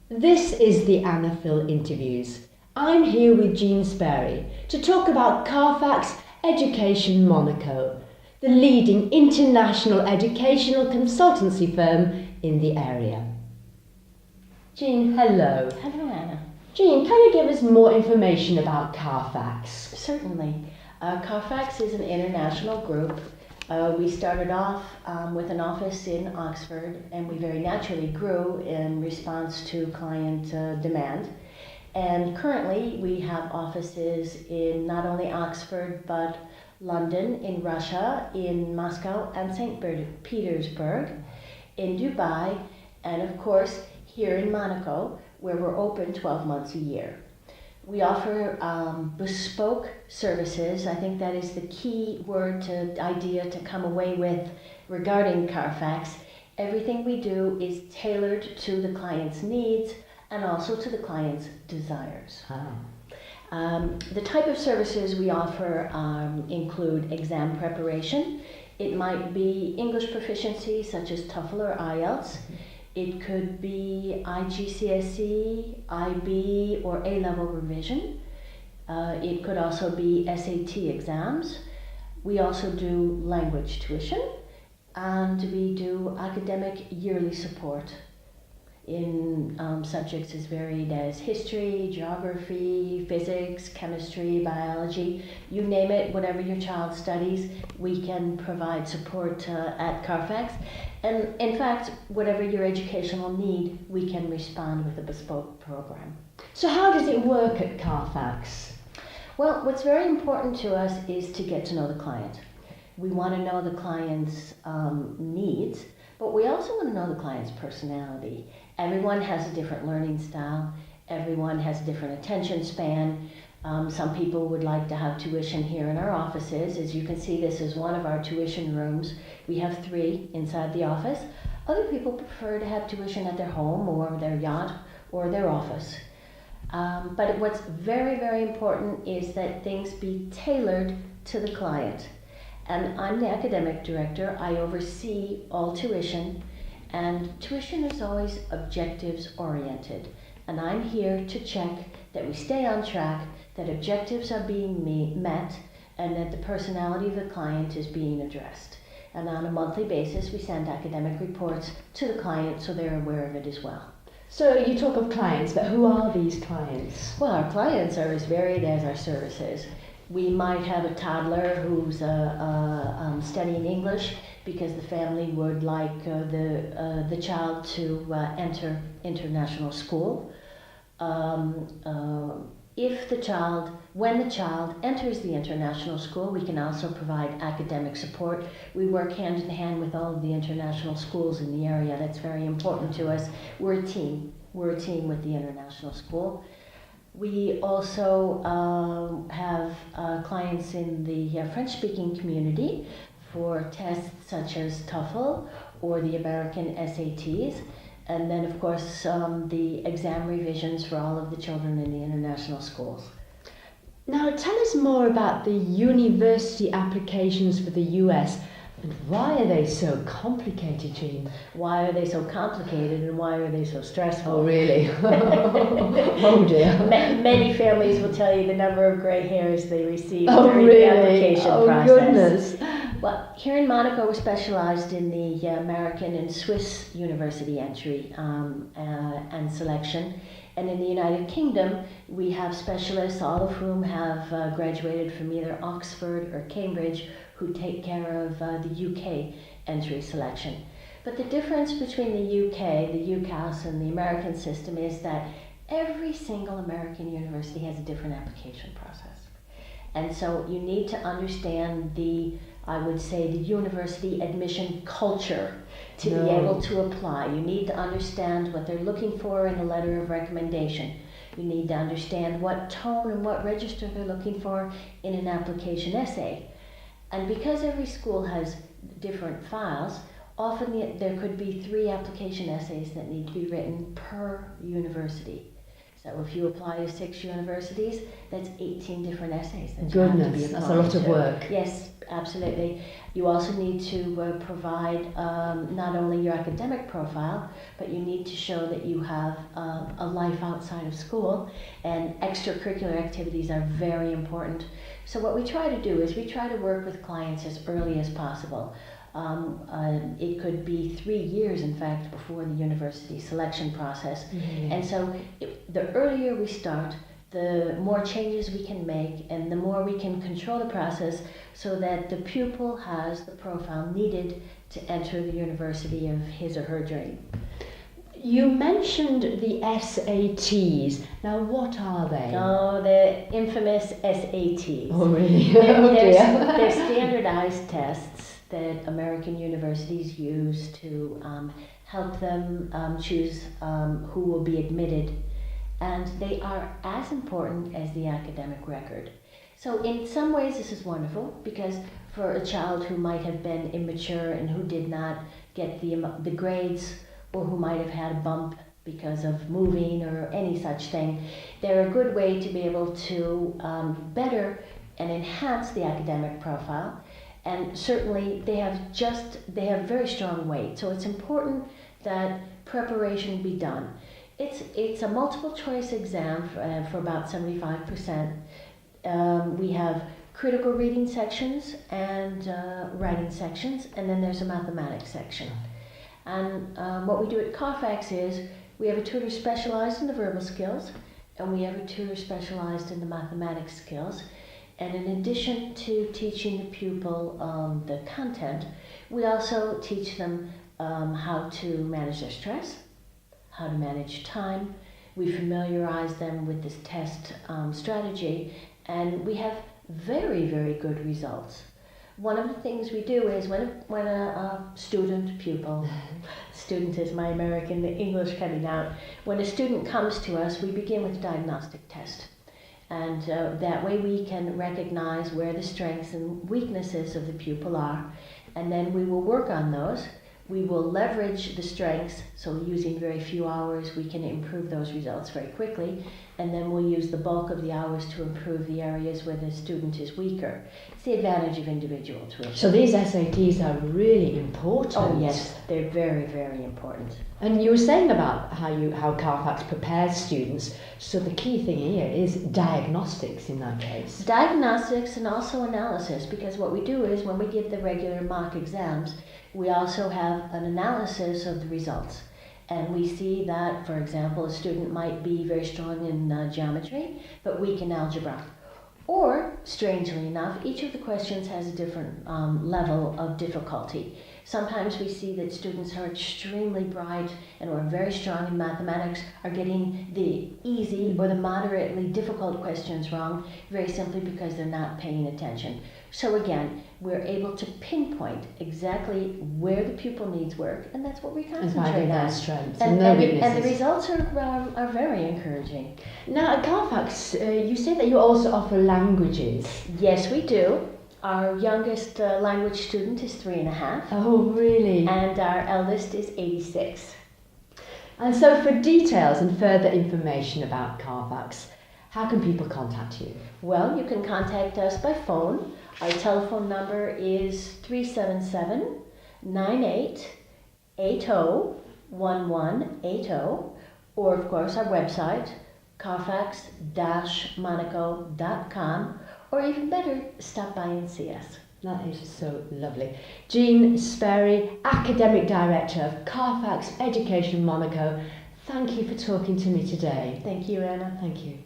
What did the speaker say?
This is the Anna Phil Interviews. I'm here with Jeanne Spoeri to talk about Carfax Education Monaco, the leading international educational consultancy firm in the area. Jeanne, hello. Hello, Anna. Jeanne, can you give us more information about Carfax? Certainly. Carfax is an international group. We started off with an office in Oxford, and we very naturally grew in response to client demand. And currently we have offices in not only Oxford, but London, in Russia, in Moscow and St. Petersburg, in Dubai, and of course here in Monaco, where we're open 12 months a year. We offer bespoke services. I think that is the key idea to come away with regarding Carfax. Everything we do is tailored to the client's needs and also to the client's desires. The type of services we offer include exam preparation. It might be English proficiency such as TOEFL or IELTS. It could be IGCSE, IB, or A-level revision. It could also be SAT exams. We also do language tuition, and we do academic yearly support in subjects as varied as history, geography, physics, chemistry, biology, you name it, whatever your child studies, we can provide support at Carfax. And in fact, whatever your educational need, we can respond with a bespoke program. So how does it work at Carfax? Well, what's very important to us is to get to know the client. We want to know the client's needs, but we also want to know the client's personality. Everyone has a different learning style. Everyone has a different attention span. Some people would like to have tuition here in our offices. As you can see, this is one of our tuition rooms. We have 3 inside the office. Other people prefer to have tuition at their home or their yacht or their office. But what's very, very important is that things be tailored to the client. And I'm the academic director. I oversee all tuition, and tuition is always objectives oriented. And I'm here to check that we stay on track, that objectives are being met, and that the personality of the client is being addressed. And on a monthly basis, we send academic reports to the client so they're aware of it as well. So you talk of clients, but who are these clients? Well, our clients are as varied as our services. We might have a toddler who's studying English because the family would like the child to enter international school. When the child enters the international school, we can also provide academic support. We work hand in hand with all of the international schools in the area. That's very important to us. We're a team. We're a team with the international school. We also have clients in the French-speaking community for tests such as TOEFL or the American SATs. And then, of course, the exam revisions for all of the children in the international schools. Now, tell us more about the university applications for the US. And why are they so complicated, Jeanne? Why are they so complicated and why are they so stressful? Oh, really? Oh, dear. Many families will tell you the number of gray hairs they receive during the application process. Oh, goodness. Well, here in Monaco, we're specialized in the American and Swiss university entry and selection. And in the United Kingdom, we have specialists, all of whom have graduated from either Oxford or Cambridge, who take care of the UK entry selection. But the difference between the UK, the UCAS, and the American system is that every single American university has a different application process. And so you need to understand the university admission culture to be able to apply. You need to understand what they're looking for in a letter of recommendation. You need to understand what tone and what register they're looking for in an application essay. And because every school has different files, often there could be 3 application essays that need to be written per university. So if you apply to 6 universities, that's 18 different essays that you have to be Goodness, that's a applying lot of to. work. Yes, absolutely. You also need to provide not only your academic profile, but you need to show that you have a life outside of school, and extracurricular activities are very important. So what we try to do is we try to work with clients as early as possible. It could be 3 years, in fact, before the university selection process. Mm-hmm. And so the earlier we start, the more changes we can make and the more we can control the process so that the pupil has the profile needed to enter the university of his or her dream. You mentioned the SATs. Now, what are they? Oh, the infamous SATs. Oh, really? They're standardized tests that American universities use to help them choose who will be admitted, and they are as important as the academic record. So in some ways this is wonderful, because for a child who might have been immature and who did not get the grades, or who might have had a bump because of moving or any such thing, they're a good way to be able to better and enhance the academic profile. And certainly they have very strong weight. So it's important that preparation be done. It's a multiple choice exam for about 75%. We have critical reading sections and writing sections, and then there's a mathematics section. And what we do at Carfax is we have a tutor specialized in the verbal skills, and we have a tutor specialized in the mathematics skills. And in addition to teaching the pupil the content, we also teach them how to manage their stress, how to manage time. We familiarize them with this test strategy, and we have very, very good results. One of the things we do is when a student is my American English coming out, when a student comes to us, we begin with a diagnostic test. And that way we can recognize where the strengths and weaknesses of the pupil are, and then we will work on those. We will leverage the strengths, so using very few hours we can improve those results very quickly, and then we'll use the bulk of the hours to improve the areas where the student is weaker. It's the advantage of individual tuition. So these SATs are really important. Oh yes, they're very, very important. And you were saying about how Carfax prepares students, so the key thing here is diagnostics in that case. Diagnostics and also analysis, because what we do is when we give the regular mock exams, we also have an analysis of the results. And we see that, for example, a student might be very strong in geometry, but weak in algebra. Or, strangely enough, each of the questions has a different level of difficulty. Sometimes we see that students who are extremely bright and who are very strong in mathematics are getting the easy or the moderately difficult questions wrong, very simply because they're not paying attention. So again, we're able to pinpoint exactly where the pupil needs work, and that's what we concentrate on. Strengths and weaknesses. The results are very encouraging. Now at Carfax, you say that you also offer languages. Yes, we do. Our youngest language student is 3.5. Oh, really? And our eldest is 86. And so for details and further information about Carfax, how can people contact you? Well, you can contact us by phone. Our telephone number is 377-9880-1180, or of course our website, carfax-monaco.com, or even better, stop by and see us. That is so lovely. Jeanne Spoeri, Academic Director of Carfax Education Monaco, thank you for talking to me today. Thank you, Anna. Thank you.